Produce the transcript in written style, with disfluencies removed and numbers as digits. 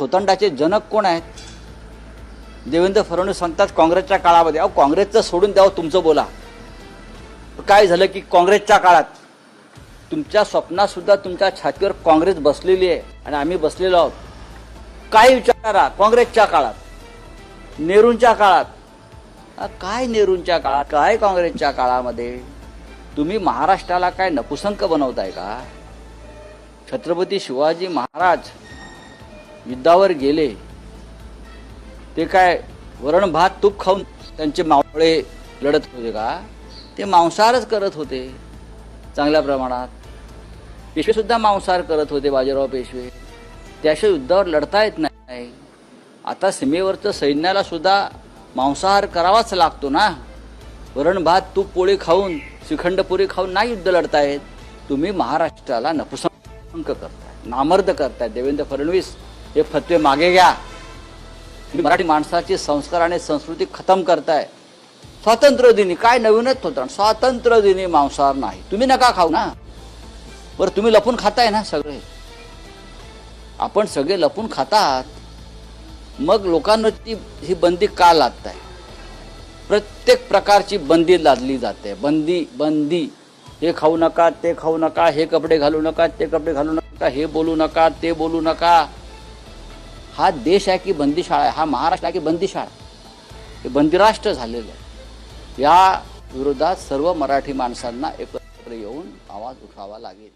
थोतांडाचे जनक कोण आहेत? देवेंद्र फडणवीस सांगतात काँग्रेसच्या काळामध्ये. अहो, काँग्रेसचं सोडून द्यावं, तुमचं बोला. काय झालं की काँग्रेसच्या काळात तुमच्या स्वप्नात सुद्धा तुमच्या छातीवर काँग्रेस बसलेली आहे आणि आम्ही बसलेलो आहोत. काय विचारा काँग्रेसच्या काळात, नेहरूंच्या काळात, काय नेहरूंच्या काळात, काय काँग्रेसच्या काळामध्ये तुम्ही महाराष्ट्राला काय नपुसंक बनवताय का? छत्रपती शिवाजी महाराज युद्धावर गेले, ते काय वरण भात तूप खाऊन त्यांचे मावळे लढत होते का? ते मांसाहारच करत होते चांगल्या प्रमाणात. पेशवे सुद्धा मांसाहार करत होते, बाजीराव पेशवे. त्याशिवाय युद्धावर लढता येत नाही. आता सीमेवरचं सैन्याला सुद्धा मांसाहार करावाच लागतो ना. वरण भात तूप पोळी खाऊन, श्रीखंडपुरी खाऊन नाही युद्ध लढतायत. तुम्ही महाराष्ट्राला नपुसंक करताय, नामर्द करताय. देवेंद्र फडणवीस हे फतवे मागे घ्या. तुम्ही मराठी माणसाची संस्कार आणि संस्कृती खतम करताय. स्वातंत्र्य दिनी काय नवीनच होतं, स्वातंत्र्य दिनी मांसाहार नाही. तुम्ही नका खाऊ ना. बरं, तुम्ही लपून खाताय ना सगळे. आपण सगळे लपून खातात, मग लोकांवरती ही बंदी का लादताय? प्रत्येक प्रकारची बंदी लादली जाते. बंदी. हे खाऊ नका, ते खाऊ नका, हे कपडे घालू नका, ते कपडे घालू नका, हे बोलू नका, ते बोलू नका. हा देश आहे की बंदीशाळा आहे? हा महाराष्ट्र आहे की बंदीशाळा? हे बंदिराष्ट्र झालेलं आहे. या विरोधात सर्व मराठी माणसांना एकत्र येऊन आवाज उठवावा लागेल.